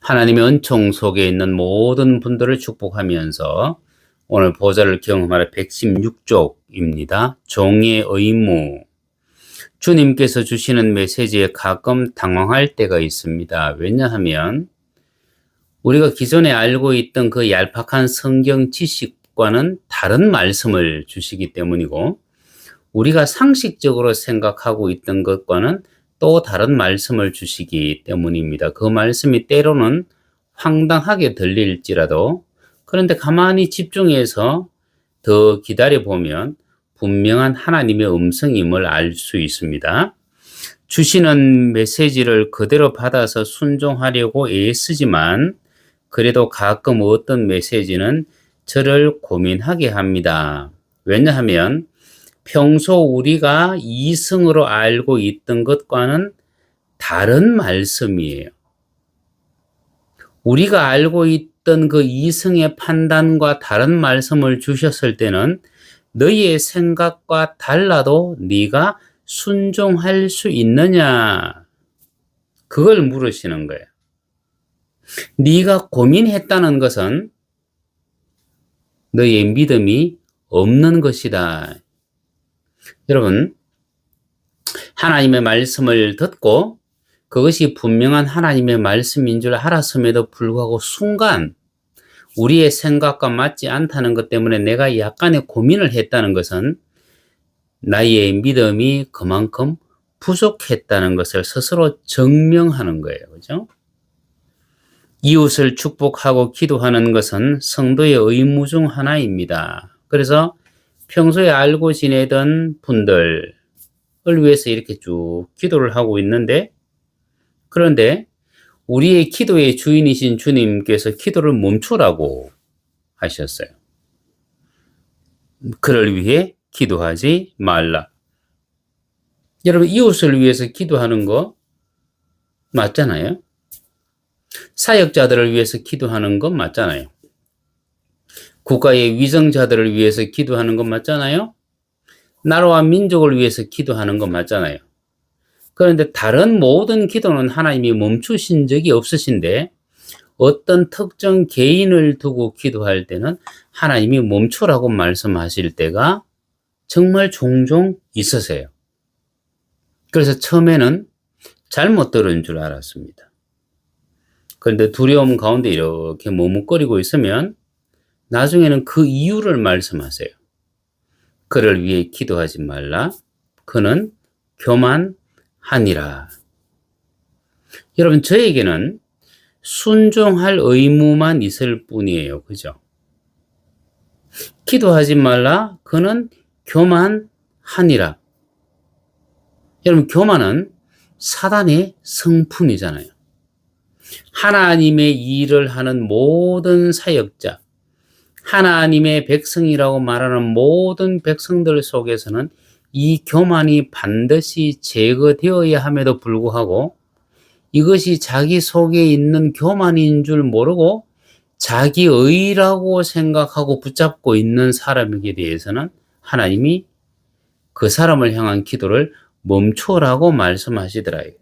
하나님의 은총 속에 있는 모든 분들을 축복하면서 오늘 보좌를 경험할 116쪽입니다. 종의 의무. 주님께서 주시는 메시지에 가끔 당황할 때가 있습니다. 왜냐하면 우리가 기존에 알고 있던 그 얄팍한 성경 지식과는 다른 말씀을 주시기 때문이고, 우리가 상식적으로 생각하고 있던 것과는 또 다른 말씀을 주시기 때문입니다. 그 말씀이 때로는 황당하게 들릴지라도, 그런데 가만히 집중해서 더 기다려보면 분명한 하나님의 음성임을 알 수 있습니다. 주시는 메시지를 그대로 받아서 순종하려고 애쓰지만, 그래도 가끔 어떤 메시지는 저를 고민하게 합니다. 왜냐하면 평소 우리가 이성으로 알고 있던 것과는 다른 말씀이에요. 우리가 알고 있던 그 이성의 판단과 다른 말씀을 주셨을 때는 너희의 생각과 달라도 네가 순종할 수 있느냐? 그걸 물으시는 거예요. 네가 고민했다는 것은 너희의 믿음이 없는 것이다. 여러분, 하나님의 말씀을 듣고 그것이 분명한 하나님의 말씀인 줄 알았음에도 불구하고 순간 우리의 생각과 맞지 않다는 것 때문에 내가 약간의 고민을 했다는 것은 나의 믿음이 그만큼 부족했다는 것을 스스로 증명하는 거예요. 그죠? 이웃을 축복하고 기도하는 것은 성도의 의무 중 하나입니다. 그래서 평소에 알고 지내던 분들을 위해서 이렇게 쭉 기도를 하고 있는데, 그런데 우리의 기도의 주인이신 주님께서 기도를 멈추라고 하셨어요. 그를 위해 기도하지 말라. 여러분, 이웃을 위해서 기도하는 거 맞잖아요. 사역자들을 위해서 기도하는 건 맞잖아요. 국가의 위정자들을 위해서 기도하는 건 맞잖아요. 나라와 민족을 위해서 기도하는 건 맞잖아요. 그런데 다른 모든 기도는 하나님이 멈추신 적이 없으신데, 어떤 특정 개인을 두고 기도할 때는 하나님이 멈추라고 말씀하실 때가 정말 종종 있으세요. 그래서 처음에는 잘못 들은 줄 알았습니다. 그런데 두려움 가운데 이렇게 머뭇거리고 있으면 나중에는 그 이유를 말씀하세요. 그를 위해 기도하지 말라. 그는 교만하니라. 여러분, 저에게는 순종할 의무만 있을 뿐이에요. 그죠? 기도하지 말라. 그는 교만하니라. 여러분, 교만은 사단의 성품이잖아요. 하나님의 일을 하는 모든 사역자, 하나님의 백성이라고 말하는 모든 백성들 속에서는 이 교만이 반드시 제거되어야 함에도 불구하고 이것이 자기 속에 있는 교만인 줄 모르고 자기의라고 생각하고 붙잡고 있는 사람에게 대해서는 하나님이 그 사람을 향한 기도를 멈춰라고 말씀하시더라고요.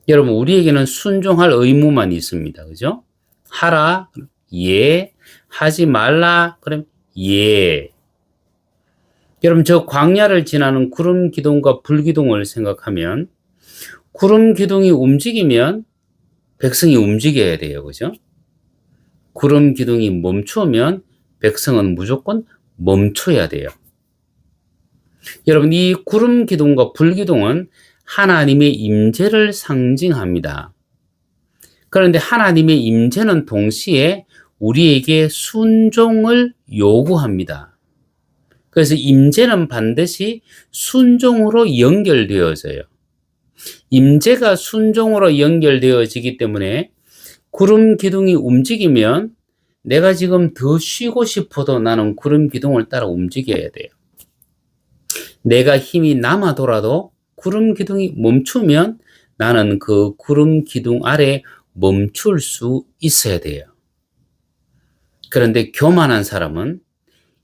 여러분, 우리에게는 순종할 의무만 있습니다. 그죠? 하라, 예. 하지 말라, 그럼 예. 여러분, 저 광야를 지나는 구름 기둥과 불 기둥을 생각하면 구름 기둥이 움직이면 백성이 움직여야 돼요. 그죠? 구름 기둥이 멈추면 백성은 무조건 멈춰야 돼요. 여러분, 이 구름 기둥과 불 기둥은 하나님의 임재를 상징합니다. 그런데 하나님의 임재는 동시에 우리에게 순종을 요구합니다. 그래서 임재는 반드시 순종으로 연결되어져요. 임재가 순종으로 연결되어지기 때문에 구름 기둥이 움직이면 내가 지금 더 쉬고 싶어도 나는 구름 기둥을 따라 움직여야 돼요. 내가 힘이 남아돌아도 구름 기둥이 멈추면 나는 그 구름 기둥 아래 멈출 수 있어야 돼요. 그런데 교만한 사람은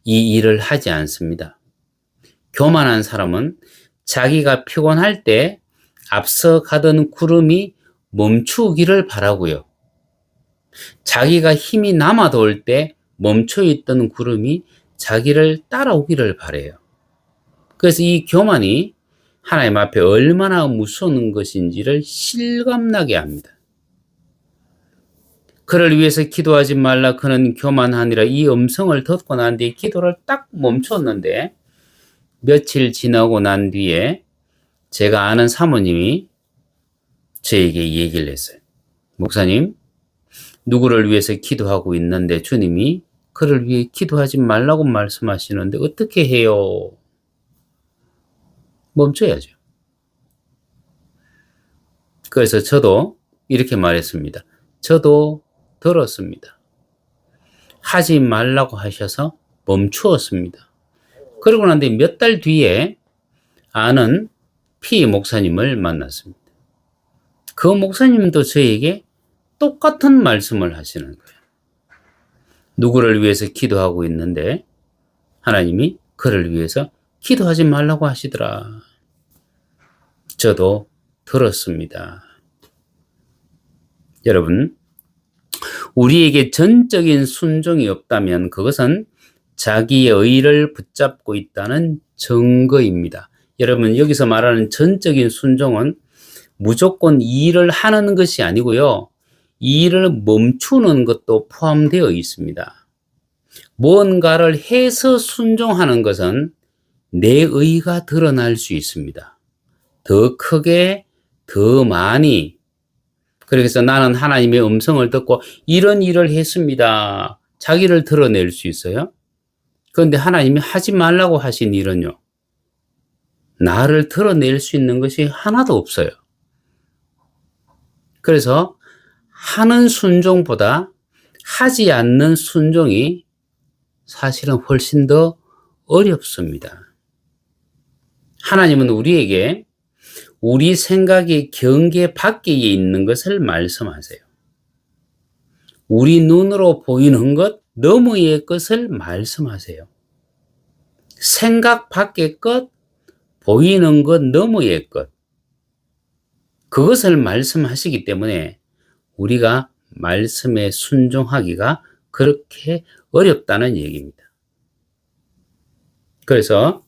이 일을 하지 않습니다. 교만한 사람은 자기가 피곤할 때 앞서 가던 구름이 멈추기를 바라고요. 자기가 힘이 남아도 올 때 멈춰있던 구름이 자기를 따라오기를 바래요. 그래서 이 교만이 하나님 앞에 얼마나 무서운 것인지를 실감나게 합니다. 그를 위해서 기도하지 말라 그는 교만하니라. 이 음성을 듣고 난 뒤에 기도를 딱 멈췄는데 며칠 지나고 난 뒤에 제가 아는 사모님이 저에게 얘기를 했어요. 목사님, 누구를 위해서 기도하고 있는데 주님이 그를 위해 기도하지 말라고 말씀하시는데 어떻게 해요? 멈춰야죠. 그래서 저도 이렇게 말했습니다. 저도 들었습니다. 하지 말라고 하셔서 멈추었습니다. 그러고 난 뒤에 몇 달 뒤에 아는 피 목사님을 만났습니다. 그 목사님도 저에게 똑같은 말씀을 하시는 거예요. 누구를 위해서 기도하고 있는데 하나님이 그를 위해서 기도하지 말라고 하시더라. 저도 들었습니다. 여러분, 우리에게 전적인 순종이 없다면 그것은 자기의 의를 붙잡고 있다는 증거입니다. 여러분, 여기서 말하는 전적인 순종은 무조건 일을 하는 것이 아니고요. 일을 멈추는 것도 포함되어 있습니다. 무언가를 해서 순종하는 것은 내 의가 드러날 수 있습니다. 더 크게, 더 많이. 그래서 나는 하나님의 음성을 듣고 이런 일을 했습니다. 자기를 드러낼 수 있어요. 그런데 하나님이 하지 말라고 하신 일은요. 나를 드러낼 수 있는 것이 하나도 없어요. 그래서 하는 순종보다 하지 않는 순종이 사실은 훨씬 더 어렵습니다. 하나님은 우리에게 우리 생각의 경계 밖에 있는 것을 말씀하세요. 우리 눈으로 보이는 것, 너머의 것을 말씀하세요. 생각 밖의 것, 보이는 것, 너머의 것. 그것을 말씀하시기 때문에 우리가 말씀에 순종하기가 그렇게 어렵다는 얘기입니다. 그래서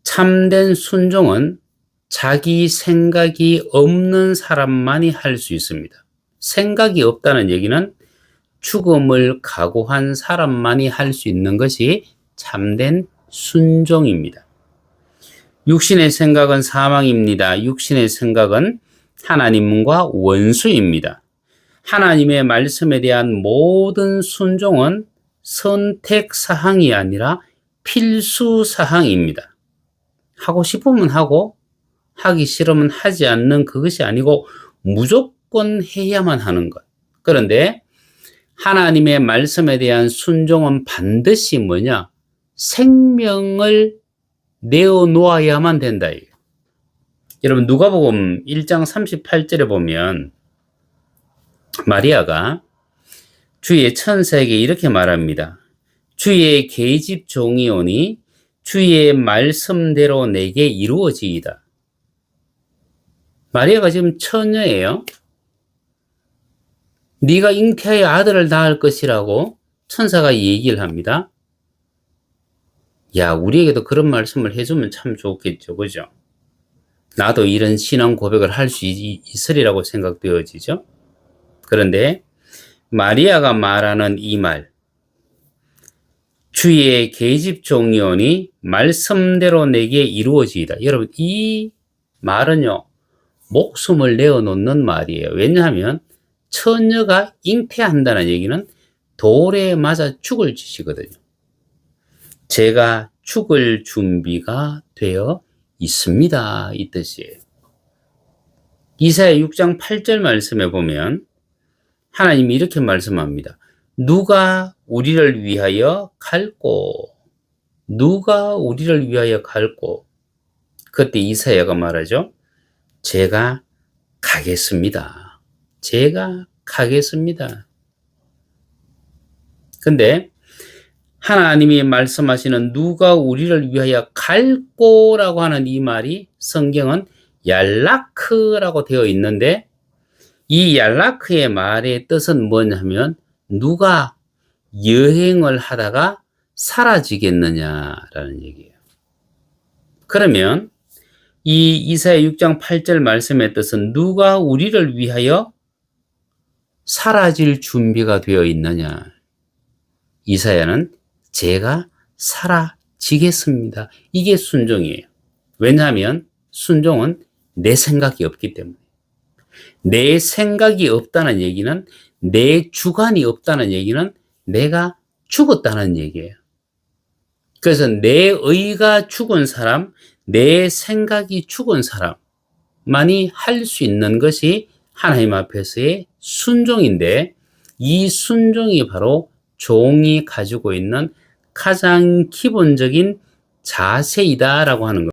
참된 순종은 자기 생각이 없는 사람만이 할 수 있습니다. 생각이 없다는 얘기는 죽음을 각오한 사람만이 할 수 있는 것이 참된 순종입니다. 육신의 생각은 사망입니다. 육신의 생각은 하나님과 원수입니다. 하나님의 말씀에 대한 모든 순종은 선택사항이 아니라 필수사항입니다. 하고 싶으면 하고 하기 싫으면 하지 않는 그것이 아니고 무조건 해야만 하는 것. 그런데 하나님의 말씀에 대한 순종은 반드시 뭐냐? 생명을 내어놓아야만 된다. 여러분 누가복음 1장 38절에 보면 마리아가 주의 천사에게 이렇게 말합니다. 주의 계집 종이 오니 주의 말씀대로 내게 이루어지이다. 마리아가 지금 처녀예요. 네가 잉태하여 아들을 낳을 것이라고 천사가 얘기를 합니다. 야, 우리에게도 그런 말씀을 해주면 참 좋겠죠. 그죠? 나도 이런 신앙 고백을 할 수 있으리라고 생각되어지죠. 그런데 마리아가 말하는 이 말, 주의 계집 종이 오니 말씀대로 내게 이루어지이다. 여러분, 이 말은요, 목숨을 내어놓는 말이에요. 왜냐하면 처녀가 잉태한다는 얘기는 돌에 맞아 죽을 짓이거든요. 제가 죽을 준비가 되어 있습니다. 이 뜻이에요. 이사야 6장 8절 말씀에 보면 하나님이 이렇게 말씀합니다. 누가 우리를 위하여 갈꼬? 누가 우리를 위하여 갈꼬? 그때 이사야가 말하죠. 제가 가겠습니다. 제가 가겠습니다. 근데 하나님이 말씀하시는 누가 우리를 위하여 갈꼬라고 하는 이 말이 성경은 얄라크라고 되어 있는데 이 얄라크의 말의 뜻은 뭐냐면 누가 여행을 하다가 사라지겠느냐라는 얘기예요. 그러면 이 이사야 6장 8절 말씀의 뜻은 누가 우리를 위하여 사라질 준비가 되어 있느냐. 이사야는 제가 사라지겠습니다. 이게 순종이에요. 왜냐하면 순종은 내 생각이 없기 때문에. 내 생각이 없다는 얘기는, 내 주관이 없다는 얘기는 내가 죽었다는 얘기예요. 그래서 내 의가 죽은 사람, 내 생각이 죽은 사람만이 할 수 있는 것이 하나님 앞에서의 순종인데, 이 순종이 바로 종이 가지고 있는 가장 기본적인 자세이다라고 하는 겁니다.